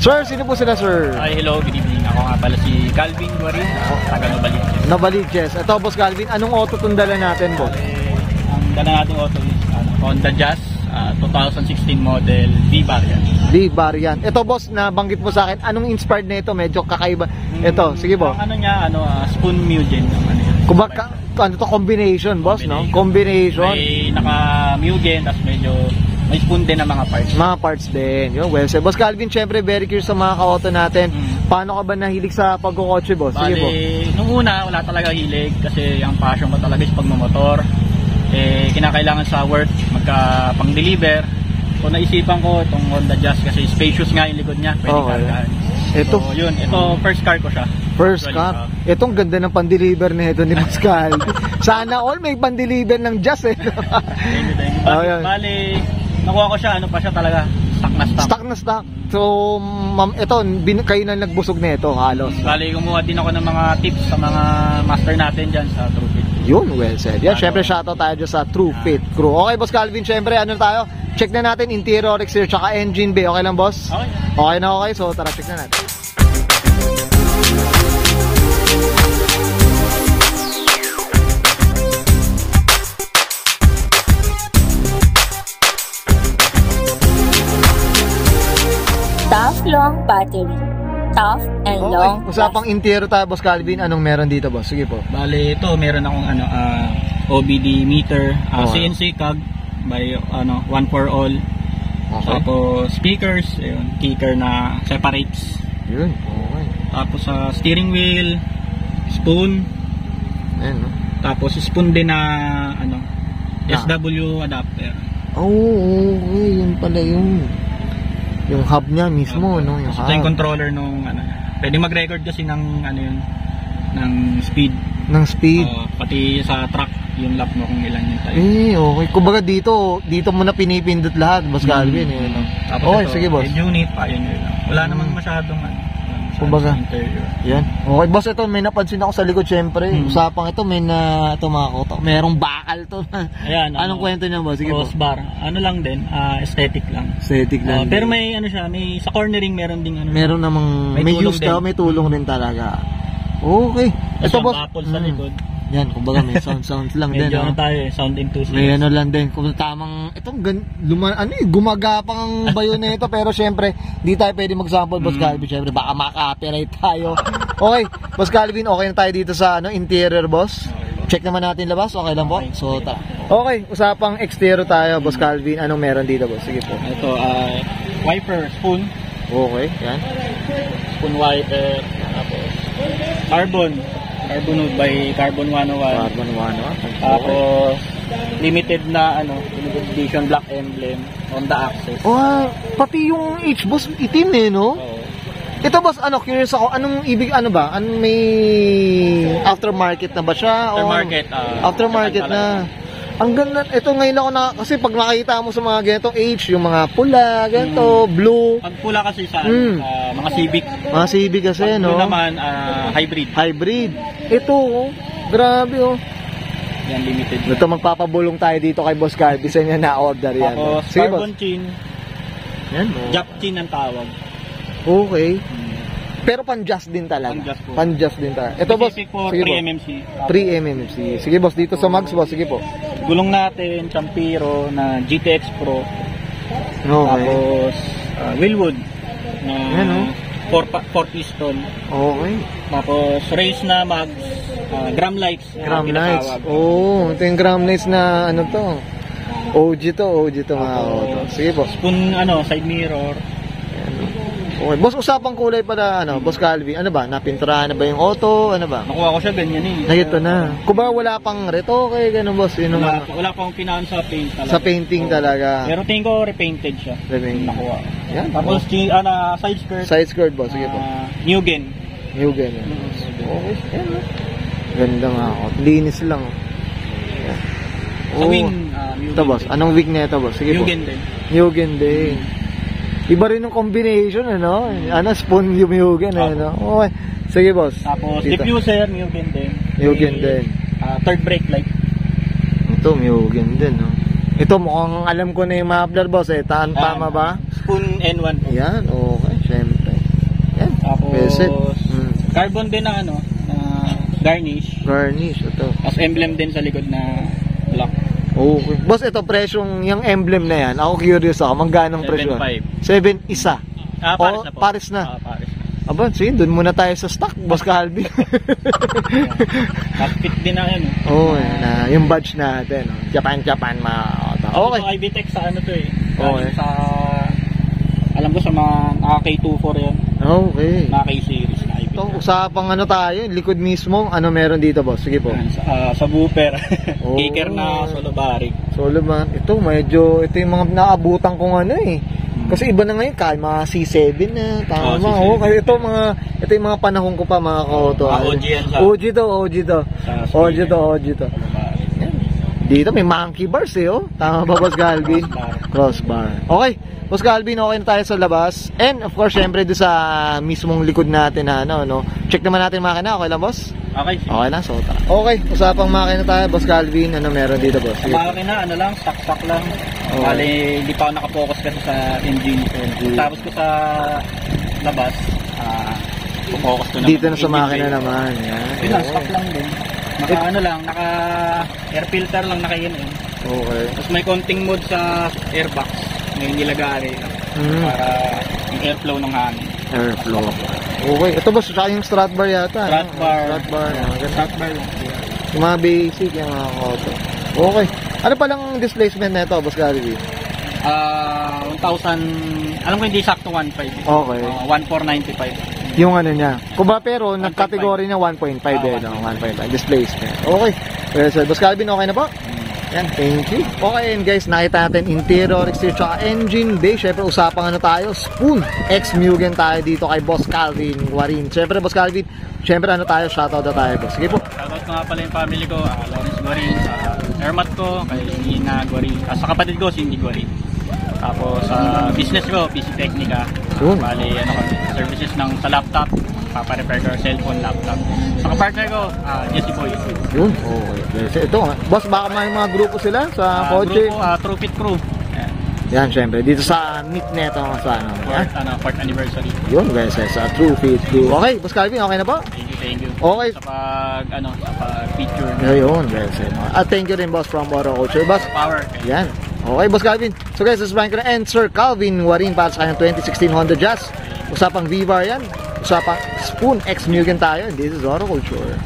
Sir, sino po sila, sir? Hi, hello, good evening. Ako nga pala si Calvin Guarin, taga Novaliches. Novaliches. Ito, Boss Calvin, anong auto itong dala natin, boss? Ang dala nating auto is Honda Jazz 2016 model V-Variant. V-Variant. Ito, boss, nabanggit mo sa akin, anong inspired na ito? Medyo kakaiba. Ito, sige, boss. Ang ano niya, spoon Mugen. Kumbaga, ano to, combination, boss, no? Combination. May naka-Mugen, tapos medyo may spoon din ng mga parts. Mga parts din. Yun, well said. Boss Calvin, syempre, very curious sa mga ka-auto natin. Paano ka ba nahilig sa pagkukotse, boss? Sige po. Nung una, wala talaga hilig kasi ang passion ko talaga is pagmamotor. Kinakailangan sa work, pang-deliver. So, naisipan ko itong Honda Jazz kasi spacious nga yung likod niya. Pwede kargahan. Ito. So, yun. Ito, first car ko siya. First car. Itong ganda ng pan-deliver na ito ni Boss Calvin. Sana all may pan-deliver ng Jazz, eh. Bali, nakuha ko siya, ano pa siya talaga, stock na stock. Stock na stock. So, ma'am, ito, kayo na nagbusog na ito, halos. Bali, kumuha din ako ng mga tips sa mga master natin dyan sa TrueFit. Yun, well said. Yan, syempre, shoutout tayo dyan sa TrueFit Crew. Okay, Boss Calvin, syempre, ano tayo? Check na natin, interior, exterior, tsaka engine bay. Okay lang, boss? Okay. Okay na, okay. So, tara, check na natin. Tough long battery. Tough and long. Usapang interior tayo, Boss Calvin. Anong meron dito, boss? Sige po. Bali, ito meron akong OBD meter, CNC cog by 1 for all. Okay. Tapos speakers, ayun, kicker na separates. Yun, okay. Tapos steering wheel, spoon. Ayun, no? Tapos spoon din na SW adapter. Oh, okay. Yun pala yung hub niya mismo, no? Yung hub. Ito yung controller nung pwede mag-record kasi ng ng speed. Ng speed. Pati sa track yung lap mo kung ilan yung time. Okay. Kumbaga dito mo na pinipindot lahat, Boss Calvin, eh, no? Tapos okay, ito, sige, boss. unit pa yun. Wala namang masyadong kumbaga, interior. Yan. Okay, boss, ito may napansin ako sa likod, syempre. Usapang ito, ito mga koto. Merong bakal to. Ayan. Anong kwento niya, boss? Sige po. Crossbar. Ano lang din, aesthetic lang. Aesthetic lang. Pero may may sa cornering meron ding meron namang may use daw, may tulong din talaga. Okay. Ito, boss. Apple sa likod. Yan, kumbaga may sounds lang din. Medyo tayo, sound enthusiast. May lang din. Kung tamang, itong gumagapang ang bayo na ito. Pero syempre, di tayo pwede mag-sample, Boss Calvin. Syempre, baka maka-copyright tayo. Okay, Boss Calvin, okay na tayo dito sa interior, boss. Check naman natin labas, okay lang po? So, tara. Okay, usapang exterior tayo, Boss Calvin. Anong meron dito, boss? Sige po. Ito, wiper, spoon. Okay, yan. Spoon wiper. Tapos, carbon wood by Carbon 101. Carbon 101. Tapos limited na limited edition black emblem on the axis. Oh, pati yung H-boss itim, eh, no? Oo. Ito, boss, curious ako, anong ibig, ba? May aftermarket na ba siya? Aftermarket na. Ang ganda, ito ngayon ako kasi pag nakita mo sa mga ganitong H, yung mga pula, ganito, blue. Pag pula kasi sa mga Civic. Mga Civic kasi, pag no? blue naman, hybrid. Hybrid. Ito, grabe, oh. Yan, limited. Ito, magpapabulong tayo dito kay Boss Calvin. Sa niya na-order yan. Tapos, sige, carbon boss. chin. Yan, oh. Jap chin ang tawag. Okay. Pero pan-just din talaga. Pan-just din talaga. Ito, boss. Specific for sige, 3MMC. 3MMC. Sige, boss. Dito sa Mags, boss. Sige po. Gulong natin, Champiro na GTX Pro. Okay. Tapos, Willwood na 4 piston. Okay. Tapos, race na Mags, Gram Lights. Gram Lights. Oh, ito yung Gram Lights na to. OG to mga auto. Sige po. Spoon, side mirror. Okay. Boss, usapang kulay pala, Boss Calvin. Ano ba? Napinturahan na ba yung auto? Ano ba? Nakuha ko siya ganyan eh. Ito na. Kung ba wala pang retoke, ganun, boss? Yun wala pang pinaan sa paint talaga. Sa painting talaga. Pero tingin ko repainted siya. Nakuha. Yan. Tapos, side skirt. Side skirt, boss. Sige po. Mugen. Mugen. Okay. Yan, ganda nga ako. Linis lang. Yan. Sa wing, ito, boss. Anong wing na ito, boss? Sige po. Mugen din. Mugen din. Iba rin yung combination, spoon yung Mugen, Okay. Sige, boss. Tapos, diffuser, Mugen din. Mugen din. Third brake light. Ito, Mugen din, no? Ito, mukhang alam ko na yung muffler, boss, Tama ba? Spoon N1. Yan, okay, syempre. Bezel. Carbon din na ano, na garnish. Garnish, ito. As emblem din sa likod na black. Okay. Boss, ito presyong yung emblem na yan. Ako curious ako, magkano presyo? 7.5. 7 isa. Paris na po. Paris na. Paris na. Aba, sige, doon muna tayo sa stock, Boss Calvin. Fit din na yan. Oo, yung badge natin. Japan, mga auto. Okay. Ito IBTEC sa ano to eh. Okay. Sa, alam ko sa mga K24 yan. Okay. Mga K-series na IBTEC. Ito, usapang ano tayo, likod mismo. Ano meron dito, boss? Sige po. Sa booper. Oh. Kicker na solo barik. Solo man. Ito, medyo, ito yung mga naabutan kong ano eh. Kasi iba na ngayon, mga C7 na, tama. C7. Kasi ito yung mga panahon ko pa, mga ka-auto. OG yan sa... OG to. OG to. Dito may monkey bars eh, oh. Tama ba, Boss Calvin? Crossbar. Okay, Boss Calvin, okay na tayo sa labas. And of course, syempre doon sa mismong likod natin na ano, no. Check naman natin makina, okay lang, boss? Okay. Okay na, so tara. Okay, usapang makina tayo, Boss Calvin. Ano meron dito, boss? Ang makina, ano lang, stock lang. Okay. Bali, hindi pa ako nakapokus kasi sa engine. Tapos ko sa labas, focus ko na. Dito na sa makina naman. Yan. Yun lang, stock lang din. Naka air filter lang nakayin eh. Okay. Tapos may konting mode sa airbox. May nilagari para yung airflow ng hangin. Airflow. Okay. Ito ba sa yung strut bar yata? Strut bar. Strut bar lang. Yung mga basic, yung mga auto. Okay. Ano palang displacement na ito, Boss Calvin? 1,000, alam ko hindi sakto 1.5. Okay. 1,495. Yung ano niya. Kuba pero nag-category niya 1.5 eh, no? 1.5 displacement. Okay. Well, so, Boss Calvin, okay na po? Yan, thank you. Okay, and guys, nakita natin interior, exterior, tsaka engine bay. Syempre, usapang ano tayo, Spoon X Mugen tayo dito kay Boss Calvin Guarin. Syempre, Boss Calvin, syempre ano tayo, shoutout na tayo, boss. Sige po. Shoutout ko nga pala yung family ko, Lawrence Guarin, sa Ermat ko, kay Nina Guarin, sa kapatid ko, Cindy Guarin. Tapos sa business ko, PC Technica. Bali, ano kami, services ng sa laptop, papa-repair ko, cellphone, laptop. Sa partner ko, Jesse Boy. Yun, okay. Ito, boss, baka may mga grupo sila sa kotse? Grupo, True Fit Crew. Yan, syempre, dito sa meet neto sa ano. Fourth anniversary. Yun, guys, sa True Fit Crew. Okay, Boss Calvin, okay na po? Thank you. Okay. Sa pag-feature. Yun, guys. At thank you rin, boss, from Auto Culture. Boss, Power. yan. Okay, Boss Calvin. So guys, this is Brian and Sir Calvin Guarin para sa kanyang 2016 Honda Jazz. Usapang V-Bar yan. Usapang Spoon X Mugen tayo. This is Auto Culture.